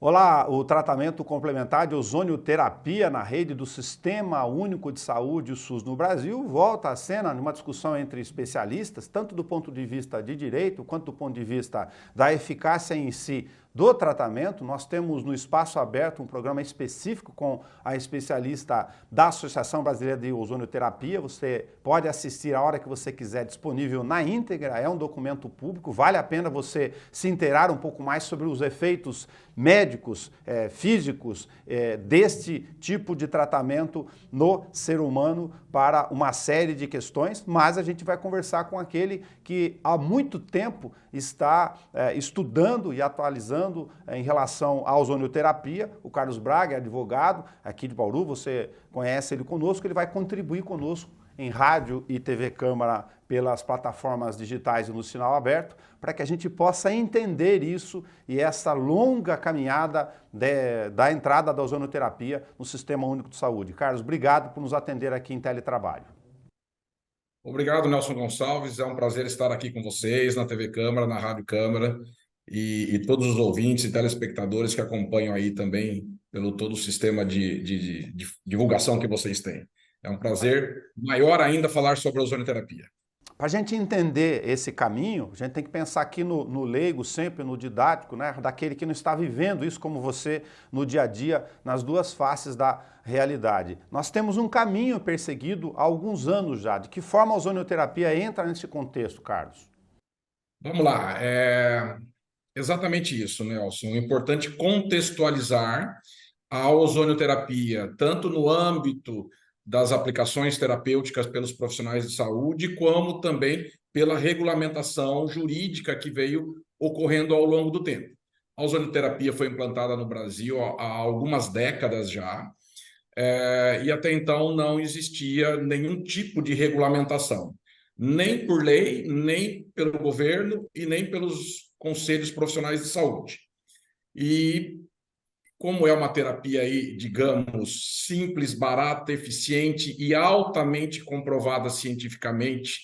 Olá, o tratamento complementar de ozonioterapia na rede do Sistema Único de Saúde, o SUS, no Brasil, volta à cena numa discussão entre especialistas, tanto do ponto de vista de direito, quanto do ponto de vista da eficácia em si do tratamento. Nós temos no Espaço Aberto um programa específico com a especialista da Associação Brasileira de Ozonioterapia. Você pode assistir a hora que você quiser, disponível na íntegra, é um documento público, vale a pena você se inteirar um pouco mais sobre os efeitos médicos, físicos, deste tipo de tratamento no ser humano para uma série de questões, mas a gente vai conversar com aquele que há muito tempo está estudando e atualizando em relação à ozonioterapia. O Carlos Braga é advogado aqui de Bauru, você conhece ele conosco, ele vai contribuir conosco em rádio e TV Câmara pelas plataformas digitais e no sinal aberto, para que a gente possa entender isso e essa longa caminhada da entrada da ozonioterapia no Sistema Único de Saúde. Carlos, obrigado por nos atender aqui em teletrabalho. Obrigado, Nelson Gonçalves. É um prazer estar aqui com vocês na TV Câmara, na Rádio Câmara e todos os ouvintes e telespectadores que acompanham aí também pelo todo o sistema de divulgação que vocês têm. É um prazer maior ainda falar sobre a ozonioterapia. Para a gente entender esse caminho, a gente tem que pensar aqui no leigo, sempre no didático, né? Daquele que não está vivendo isso como você no dia a dia, nas duas faces da realidade. Nós temos um caminho perseguido há alguns anos já. De que forma a ozonioterapia entra nesse contexto, Carlos? Vamos lá. Exatamente isso, Nelson. É importante contextualizar a ozonioterapia, tanto no âmbito das aplicações terapêuticas pelos profissionais de saúde, como também pela regulamentação jurídica que veio ocorrendo ao longo do tempo. A ozonioterapia foi implantada no Brasil há algumas décadas já, e até então não existia nenhum tipo de regulamentação, nem por lei, nem pelo governo e nem pelos conselhos profissionais de saúde. E como é uma terapia aí, digamos, simples, barata, eficiente e altamente comprovada cientificamente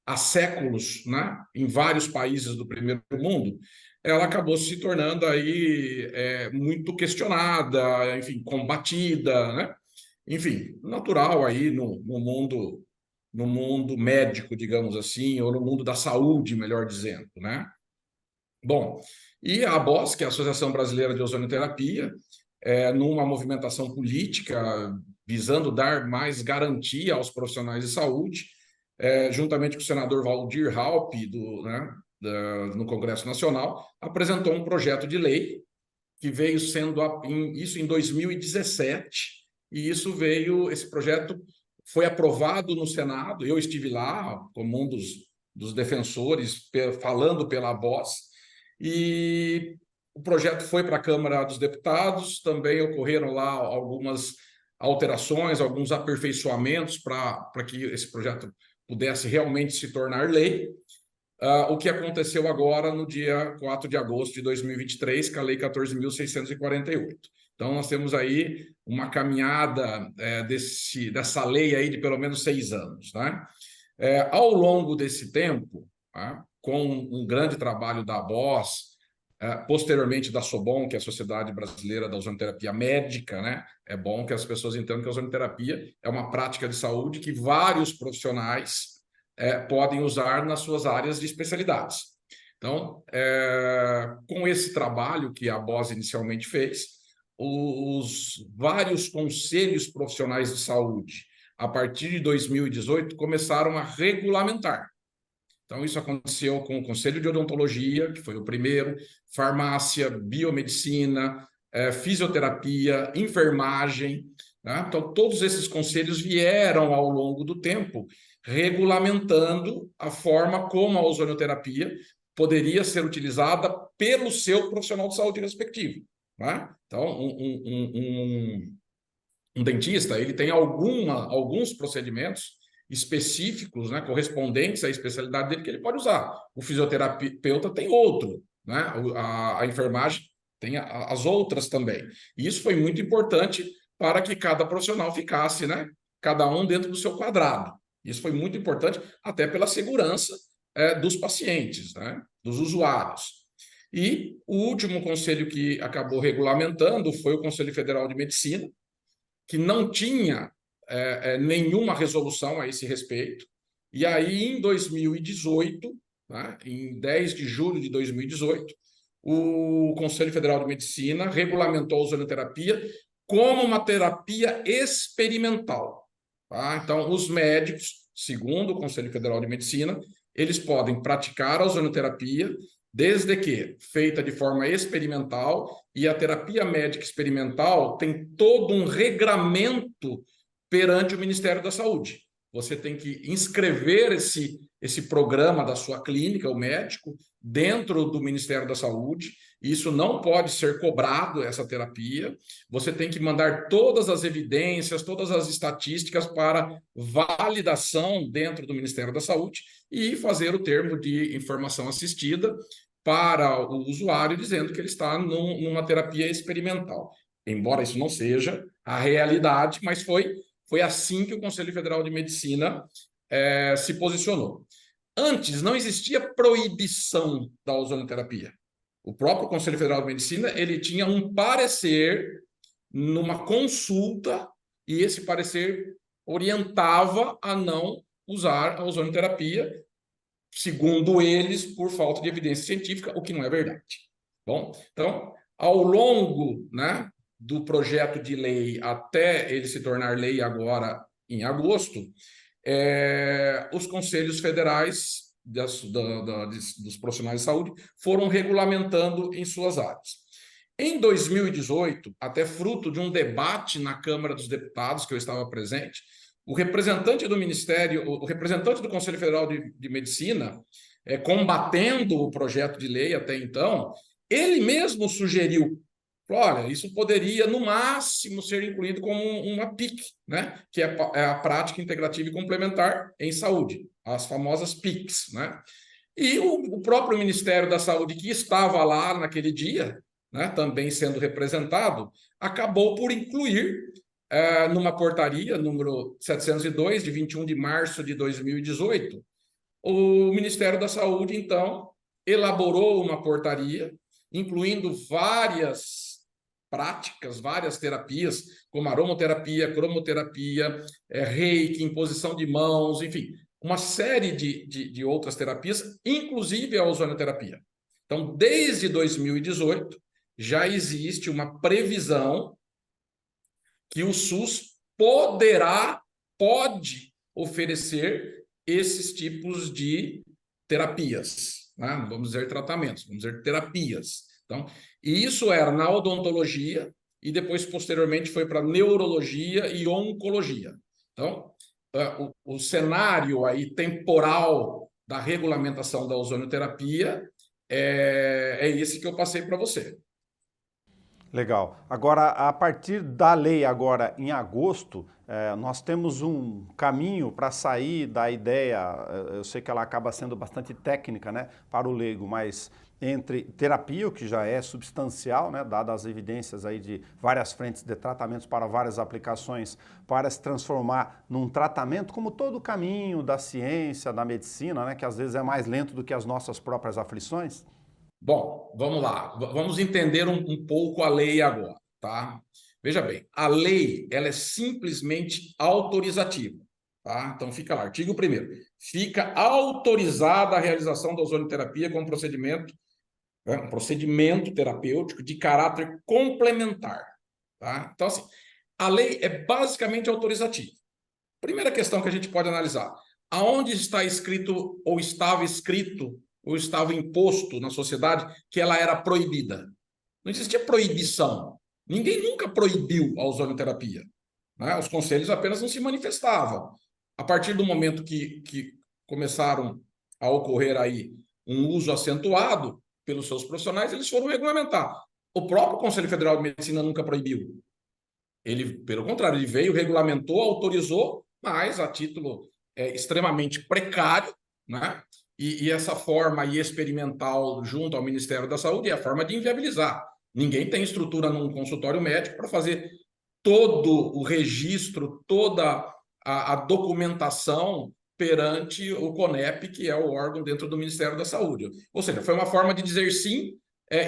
há séculos, né, em vários países do primeiro mundo, ela acabou se tornando aí muito questionada, enfim, combatida, né? Enfim, natural aí no mundo médico, digamos assim, ou no mundo da saúde, melhor dizendo, né? Bom, e a ABOS, que é a Associação Brasileira de Ozonioterapia, numa movimentação política visando dar mais garantia aos profissionais de saúde, juntamente com o senador Waldir Raupp, no Congresso Nacional, apresentou um projeto de lei que veio sendo isso em 2017, e esse projeto foi aprovado no Senado. Eu estive lá como um dos defensores, falando pela ABOS, e o projeto foi para a Câmara dos Deputados. Também ocorreram lá algumas alterações, alguns aperfeiçoamentos para que esse projeto pudesse realmente se tornar lei. O que aconteceu agora no dia 4 de agosto de 2023, com a Lei 14.648. Então, nós temos aí uma caminhada dessa lei aí de pelo menos 6 anos, né? Ao longo desse tempo, tá, com um grande trabalho da ABOS, posteriormente da SOBOM, que é a Sociedade Brasileira da Ozonioterapia Médica, né? É bom que as pessoas entendam que a ozonioterapia é uma prática de saúde que vários profissionais podem usar nas suas áreas de especialidades. Então, com esse trabalho que a ABOS inicialmente fez, os vários conselhos profissionais de saúde, a partir de 2018, começaram a regulamentar. Então, isso aconteceu com o Conselho de Odontologia, que foi o primeiro, farmácia, biomedicina, fisioterapia, enfermagem, né? Então, todos esses conselhos vieram ao longo do tempo regulamentando a forma como a ozonioterapia poderia ser utilizada pelo seu profissional de saúde respectivo, né? Então, um dentista, ele tem alguns procedimentos específicos, né, correspondentes à especialidade dele, que ele pode usar. O fisioterapeuta tem outro, né? A enfermagem tem as outras também. E isso foi muito importante para que cada profissional ficasse, né, cada um dentro do seu quadrado. Isso foi muito importante até pela segurança dos pacientes, né, dos usuários. E o último conselho que acabou regulamentando foi o Conselho Federal de Medicina, que não tinha nenhuma resolução a esse respeito. E aí, em 2018, né, em 10 de julho de 2018, o Conselho Federal de Medicina regulamentou a ozonioterapia como uma terapia experimental. Tá? Então, os médicos, segundo o Conselho Federal de Medicina, eles podem praticar a ozonioterapia desde que feita de forma experimental, e a terapia médica experimental tem todo um regramento perante o Ministério da Saúde. Você tem que inscrever esse programa da sua clínica, o médico, dentro do Ministério da Saúde. Isso não pode ser cobrado, essa terapia. Você tem que mandar todas as evidências, todas as estatísticas para validação dentro do Ministério da Saúde e fazer o termo de informação assistida para o usuário, dizendo que ele está numa terapia experimental. Embora isso não seja a realidade, mas foi assim que o Conselho Federal de Medicina se posicionou. Antes, não existia proibição da ozonioterapia. O próprio Conselho Federal de Medicina ele tinha um parecer numa consulta, e esse parecer orientava a não usar a ozonioterapia, segundo eles, por falta de evidência científica, o que não é verdade. Bom, então, ao longo, né, do projeto de lei até ele se tornar lei agora em agosto, os conselhos federais dos profissionais de saúde foram regulamentando em suas áreas. Em 2018, até fruto de um debate na Câmara dos Deputados, que eu estava presente, o representante do Ministério, o representante do Conselho Federal de Medicina, combatendo o projeto de lei até então, ele mesmo sugeriu, olha, isso poderia, no máximo, ser incluído como uma PIC, né? Que é a prática integrativa e complementar em saúde, as famosas PICs, né? E o próprio Ministério da Saúde, que estava lá naquele dia, né, também sendo representado, acabou por incluir numa portaria, número 702, de 21 de março de 2018, o Ministério da Saúde, então, elaborou uma portaria, incluindo várias práticas, várias terapias, como aromoterapia, cromoterapia, reiki, imposição de mãos, enfim, uma série de outras terapias, inclusive a ozonioterapia. Então, desde 2018, já existe uma previsão que o SUS pode oferecer esses tipos de terapias, né? Vamos dizer tratamentos, vamos dizer terapias. Então, e isso era na odontologia e depois, posteriormente, foi para neurologia e oncologia. Então, o cenário aí temporal da regulamentação da ozonioterapia é esse que eu passei para você. Legal. Agora, a partir da lei agora em agosto, nós temos um caminho para sair da ideia, eu sei que ela acaba sendo bastante técnica, né, para o leigo, mas entre terapia, o que já é substancial, né, dadas as evidências aí de várias frentes de tratamentos para várias aplicações, para se transformar num tratamento, como todo o caminho da ciência, da medicina, né, que às vezes é mais lento do que as nossas próprias aflições? Bom, vamos lá. Vamos entender um pouco a lei agora, tá? Veja bem, a lei, ela é simplesmente autorizativa, tá? Então fica lá, artigo 1º. Fica autorizada a realização da ozonioterapia como procedimento, um procedimento terapêutico de caráter complementar, tá? Então, assim, a lei é basicamente autorizativa. Primeira questão que a gente pode analisar: aonde está escrito ou estava imposto na sociedade que ela era proibida? Não existia proibição. Ninguém nunca proibiu a ozonioterapia, né? Os conselhos apenas não se manifestavam. A partir do momento que começaram a ocorrer aí um uso acentuado pelos seus profissionais, eles foram regulamentar. O próprio Conselho Federal de Medicina nunca proibiu. Ele, pelo contrário, ele veio, regulamentou, autorizou, mas a título extremamente precário, né? E essa forma aí experimental junto ao Ministério da Saúde é a forma de inviabilizar. Ninguém tem estrutura num consultório médico para fazer todo o registro, toda a documentação perante o CONEP, que é o órgão dentro do Ministério da Saúde. Ou seja, foi uma forma de dizer sim,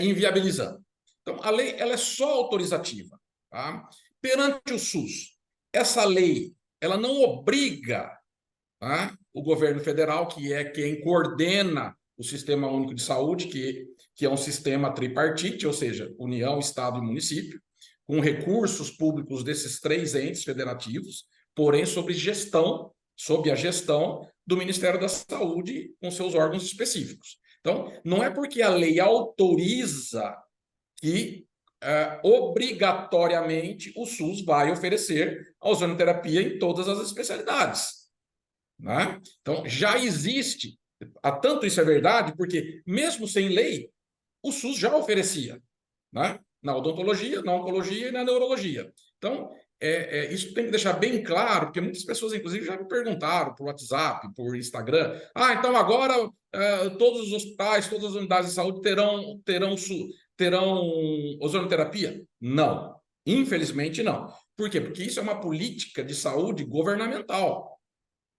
inviabilizando. Então, a lei ela é só autorizativa. Tá? Perante o SUS, essa lei ela não obriga, tá, o governo federal, que é quem coordena o Sistema Único de Saúde, que é um sistema tripartite, ou seja, União, Estado e município, com recursos públicos desses três entes federativos, porém sob a gestão do Ministério da Saúde, com seus órgãos específicos. Então, não é porque a lei autoriza que obrigatoriamente o SUS vai oferecer a ozonoterapia em todas as especialidades. Né? Então, já existe, tanto isso é verdade, porque mesmo sem lei, o SUS já oferecia, né? Na odontologia, na oncologia e na neurologia. Então, isso tem que deixar bem claro, porque muitas pessoas, inclusive, já me perguntaram por WhatsApp, por Instagram, então agora todos os hospitais, todas as unidades de saúde terão ozonoterapia? Não, infelizmente não. Por quê? Porque isso é uma política de saúde governamental.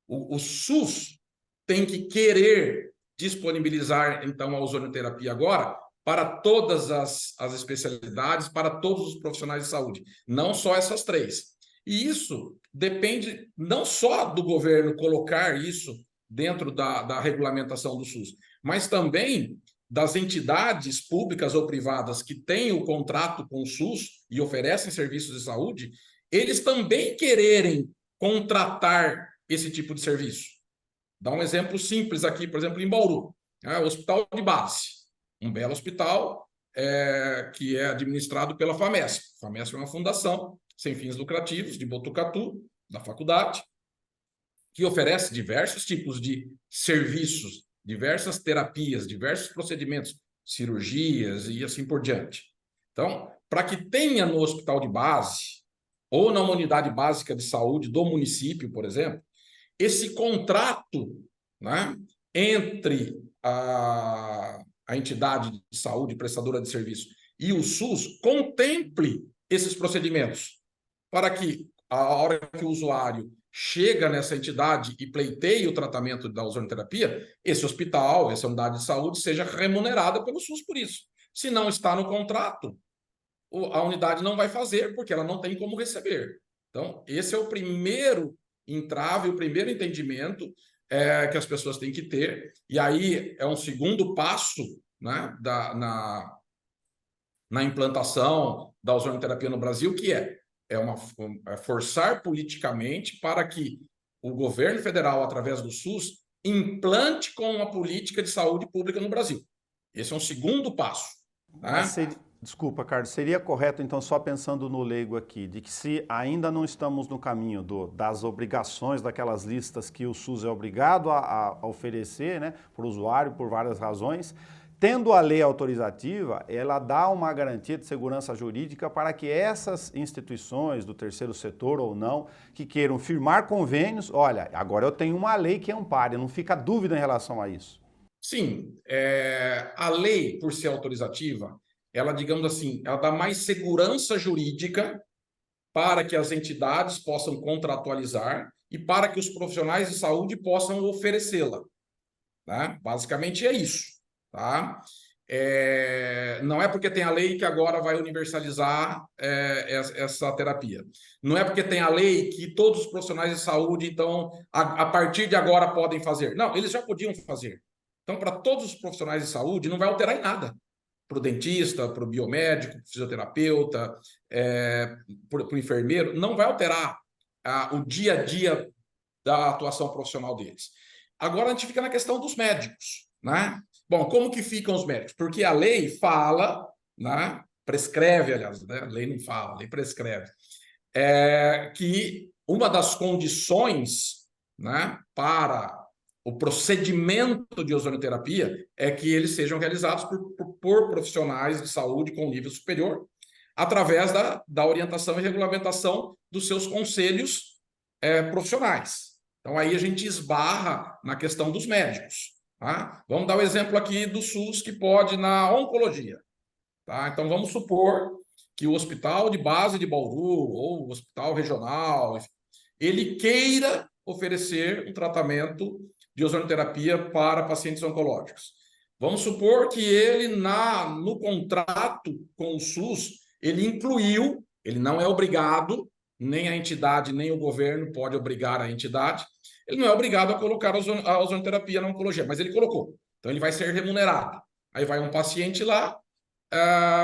O SUS tem que querer disponibilizar, então, a ozonoterapia agora para todas as especialidades, para todos os profissionais de saúde, não só essas três. E isso depende não só do governo colocar isso dentro da regulamentação do SUS, mas também das entidades públicas ou privadas que têm o contrato com o SUS e oferecem serviços de saúde, eles também quererem contratar esse tipo de serviço. Dá um exemplo simples aqui, por exemplo, em Bauru, o Hospital de Base, um belo hospital que é administrado pela FAMESP. A FAMESP é uma fundação sem fins lucrativos de Botucatu, da faculdade, que oferece diversos tipos de serviços, diversas terapias, diversos procedimentos, cirurgias e assim por diante. Então, para que tenha no hospital de base ou na unidade básica de saúde do município, por exemplo, esse contrato, né, entre a entidade de saúde prestadora de serviço e o SUS contemple esses procedimentos, para que a hora que o usuário chega nessa entidade e pleiteia o tratamento da ozonoterapia, esse hospital, essa unidade de saúde, seja remunerada pelo SUS por isso. Se não está no contrato, a unidade não vai fazer, porque ela não tem como receber. Então, esse é o primeiro entrave, o primeiro entendimento que as pessoas têm que ter. E aí é um segundo passo, né, na implantação da ozonoterapia no Brasil, que é forçar politicamente para que o governo federal, através do SUS, implante com uma política de saúde pública no Brasil. Esse é um segundo passo. Né? Desculpa, Carlos, seria correto, então, só pensando no leigo aqui, de que se ainda não estamos no caminho das obrigações, daquelas listas que o SUS é obrigado a oferecer, né, para o usuário, por várias razões, tendo a lei autorizativa, ela dá uma garantia de segurança jurídica para que essas instituições do terceiro setor ou não, que queiram firmar convênios, olha, agora eu tenho uma lei que ampare, não fica dúvida em relação a isso. Sim, a lei, por ser autorizativa, ela, digamos assim, ela dá mais segurança jurídica para que as entidades possam contratualizar e para que os profissionais de saúde possam oferecê-la. Né? Basicamente é isso. Tá? Não é porque tem a lei que agora vai universalizar essa terapia. Não é porque tem a lei que todos os profissionais de saúde, então, a partir de agora podem fazer. Não, eles já podiam fazer. Então, para todos os profissionais de saúde, não vai alterar em nada. Para o dentista, para o biomédico, para o fisioterapeuta, para o enfermeiro, não vai alterar o dia a dia da atuação profissional deles. Agora a gente fica na questão dos médicos, né? Bom, como que ficam os médicos? Porque a lei fala, né? Prescreve, aliás, né? A lei não fala, a lei prescreve, que uma das condições, né, para o procedimento de ozonoterapia é que eles sejam realizados por profissionais de saúde com nível superior, através da orientação e regulamentação dos seus conselhos profissionais. Então, aí a gente esbarra na questão dos médicos. Tá? Vamos dar o exemplo aqui do SUS, que pode na oncologia. Tá? Então, vamos supor que o hospital de base de Bauru, ou o hospital regional, ele queira oferecer um tratamento de ozonoterapia para pacientes oncológicos. Vamos supor que ele, no contrato com o SUS, ele incluiu, ele não é obrigado, nem a entidade, nem o governo pode obrigar a entidade, ele não é obrigado a colocar a ozonoterapia na oncologia, mas ele colocou. Então, ele vai ser remunerado. Aí vai um paciente lá,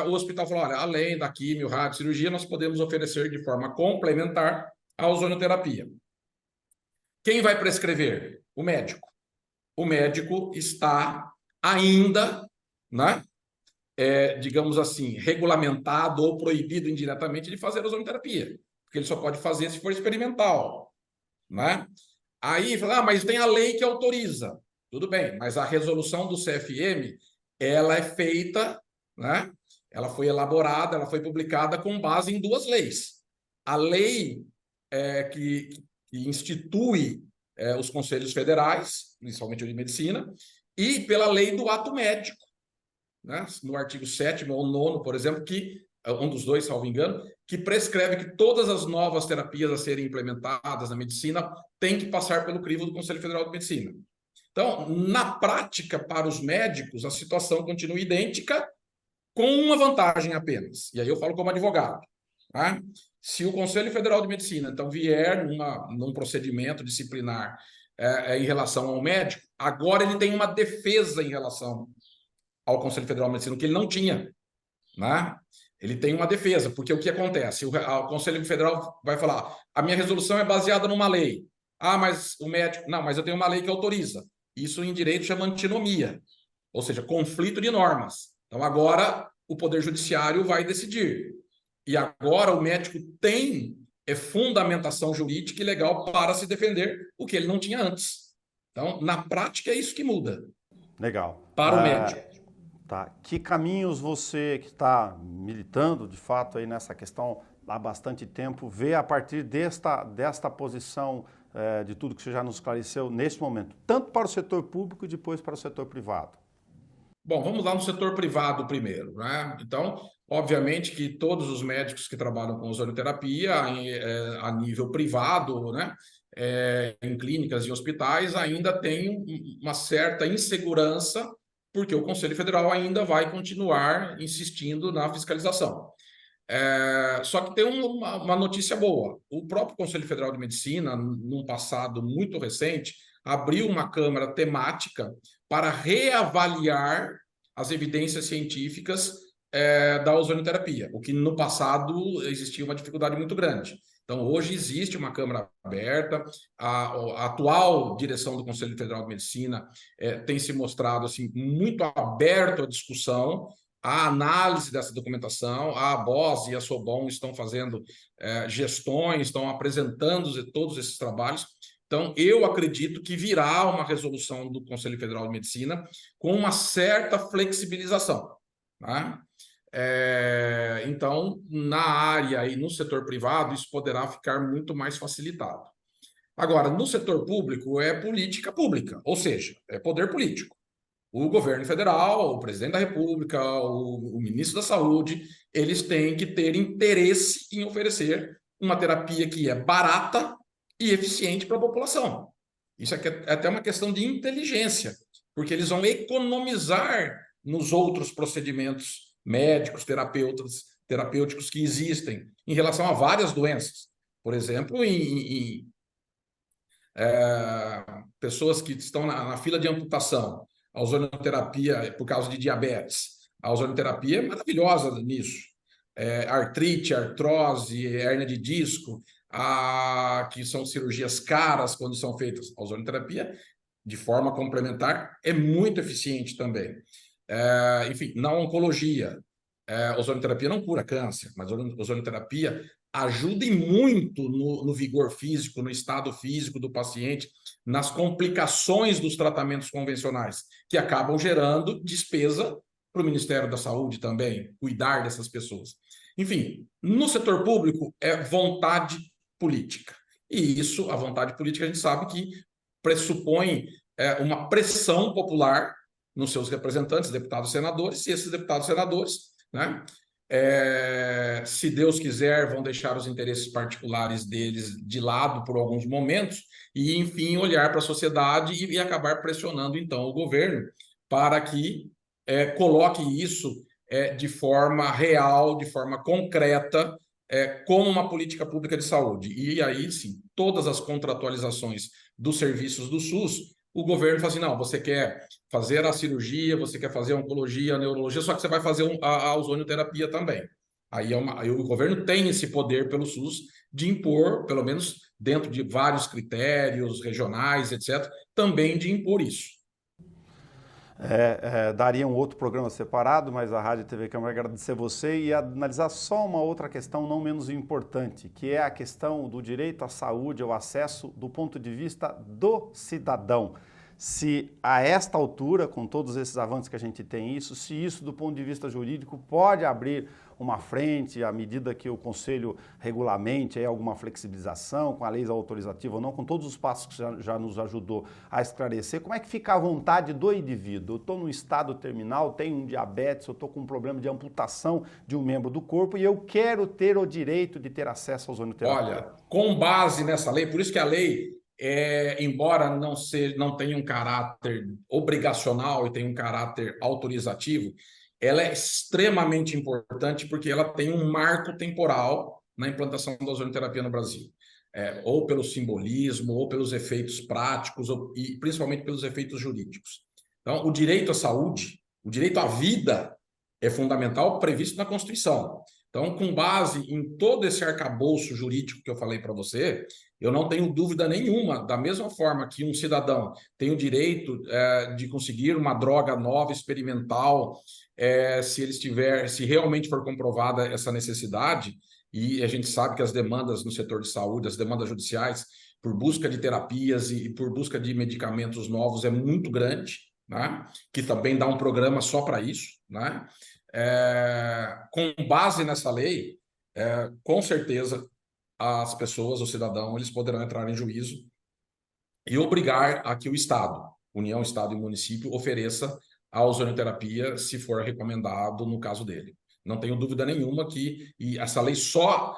o hospital falou, olha, além da quimio, rádio, cirurgia, nós podemos oferecer de forma complementar a ozonoterapia. Quem vai prescrever? O médico. O médico está ainda, né, digamos assim, regulamentado ou proibido indiretamente de fazer ozonoterapia, porque ele só pode fazer se for experimental, né? Aí fala, mas tem a lei que autoriza. Tudo bem, mas a resolução do CFM, ela é feita, né? Ela foi elaborada, ela foi publicada com base em duas leis. A lei que institui os conselhos federais, principalmente o de medicina, e pela lei do ato médico, né? No artigo 7º ou 9º, por exemplo, que um dos dois, salvo engano, que prescreve que todas as novas terapias a serem implementadas na medicina têm que passar pelo crivo do Conselho Federal de Medicina. Então, na prática, para os médicos, a situação continua idêntica, com uma vantagem apenas. E aí eu falo como advogado. Tá? Se o Conselho Federal de Medicina, então, vier num procedimento disciplinar em relação ao médico, agora ele tem uma defesa em relação ao Conselho Federal de Medicina, que ele não tinha. Né? Ele tem uma defesa, porque o que acontece? O Conselho Federal vai falar: a minha resolução é baseada numa lei. Ah, mas o médico. Não, mas eu tenho uma lei que autoriza. Isso em direito chama antinomia, ou seja, conflito de normas. Então agora o Poder Judiciário vai decidir. E agora o médico tem fundamentação jurídica e legal para se defender, o que ele não tinha antes. Então, na prática, é isso que muda. Legal. Para o médico. Tá. Que caminhos você que está militando, de fato, aí nessa questão há bastante tempo, vê a partir desta posição de tudo que você já nos esclareceu neste momento, tanto para o setor público e depois para o setor privado? Bom, vamos lá no setor privado primeiro, né? Então, obviamente que todos os médicos que trabalham com ozonoterapia a nível privado, né, em clínicas e hospitais, ainda têm uma certa insegurança, porque o Conselho Federal ainda vai continuar insistindo na fiscalização. Só que tem uma notícia boa. O próprio Conselho Federal de Medicina, num passado muito recente, abriu uma câmara temática para reavaliar as evidências científicas da ozonoterapia, o que no passado existia uma dificuldade muito grande. Então, hoje existe uma câmara aberta, a atual direção do Conselho Federal de Medicina tem se mostrado assim, muito aberto à discussão, a análise dessa documentação, a ABOS e a SOBOM estão fazendo gestões, estão apresentando todos esses trabalhos. Então, eu acredito que virá uma resolução do Conselho Federal de Medicina com uma certa flexibilização. Tá? Então, na área e no setor privado, isso poderá ficar muito mais facilitado. Agora, no setor público, é política pública, ou seja, é poder político. O governo federal, o presidente da República, o ministro da Saúde, eles têm que ter interesse em oferecer uma terapia que é barata e eficiente para a população. Isso é até uma questão de inteligência, porque eles vão economizar nos outros procedimentos médicos, terapêuticos que existem em relação a várias doenças. Por exemplo, pessoas que estão na fila de amputação, a ozonoterapia por causa de diabetes. A ozonoterapia é maravilhosa nisso. Artrite, artrose, hérnia de disco, que são cirurgias caras quando são feitas. A ozonoterapia, de forma complementar, é muito eficiente também. Enfim, na oncologia, a ozonoterapia não cura câncer, mas a ozonoterapia ajuda muito no vigor físico, no estado físico do paciente, nas complicações dos tratamentos convencionais, que acabam gerando despesa para o Ministério da Saúde também, cuidar dessas pessoas. Enfim, no setor público é vontade política. E isso, a vontade política, a gente sabe que pressupõe uma pressão popular nos seus representantes, deputados e senadores, e esses deputados e senadores, né, se Deus quiser, vão deixar os interesses particulares deles de lado por alguns momentos e, enfim, olhar para a sociedade e acabar pressionando, então, o governo para que coloque isso de forma real, de forma concreta, como uma política pública de saúde. E aí, sim, todas as contratualizações dos serviços do SUS, o governo fala assim, não, você quer fazer a cirurgia, você quer fazer a oncologia, a neurologia, só que você vai fazer a ozonioterapia também. Aí o governo tem esse poder pelo SUS de impor, pelo menos dentro de vários critérios regionais, etc., também de impor isso. Daria um outro programa separado, mas a Rádio e TV Câmara agradecer você e analisar só uma outra questão não menos importante, que é a questão do direito à saúde, ao acesso do ponto de vista do cidadão. Se a esta altura, com todos esses avanços que a gente tem se isso do ponto de vista jurídico pode abrir uma frente à medida que o Conselho regulamente alguma flexibilização com a lei autorizativa ou não, com todos os passos que já nos ajudou a esclarecer, como é que fica a vontade do indivíduo? Eu estou num estado terminal, tenho um diabetes, eu estou com um problema de amputação de um membro do corpo e eu quero ter o direito de ter acesso à ozonioterapia. Olha, com base nessa lei, por isso que a lei, embora não tenha um caráter obrigacional e tenha um caráter autorizativo, ela é extremamente importante porque ela tem um marco temporal na implantação da ozonioterapia no Brasil. Ou pelo simbolismo, ou pelos efeitos práticos, e principalmente pelos efeitos jurídicos. Então, o direito à saúde, o direito à vida é fundamental, previsto na Constituição. Então, com base em todo esse arcabouço jurídico que eu falei para você, eu não tenho dúvida nenhuma, da mesma forma que um cidadão tem o direito de conseguir uma droga nova, experimental, se realmente for comprovada essa necessidade, e a gente sabe que as demandas no setor de saúde, as demandas judiciais, por busca de terapias e por busca de medicamentos novos é muito grande, né? Que também dá um programa só para isso, né? Com base nessa lei, com certeza as pessoas, o cidadão, eles poderão entrar em juízo e obrigar a que o Estado, União, Estado e município, ofereça a ozonioterapia se for recomendado no caso dele. Não tenho dúvida nenhuma que essa lei só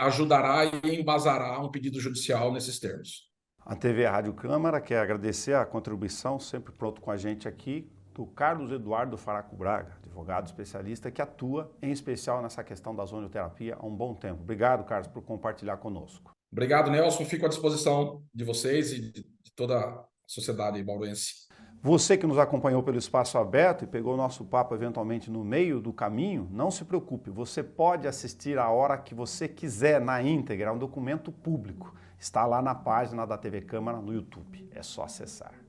ajudará e embasará um pedido judicial nesses termos. A TV Rádio Câmara quer agradecer a contribuição, sempre pronto com a gente aqui, do Carlos Eduardo Faraco Braga, advogado especialista que atua em especial nessa questão da ozonioterapia há um bom tempo. Obrigado, Carlos, por compartilhar conosco. Obrigado, Nelson. Fico à disposição de vocês e de toda a sociedade bauruense. Você que nos acompanhou pelo Espaço Aberto e pegou o nosso papo eventualmente no meio do caminho, não se preocupe, você pode assistir a hora que você quiser na íntegra, é um documento público. Está lá na página da TV Câmara no YouTube, é só acessar.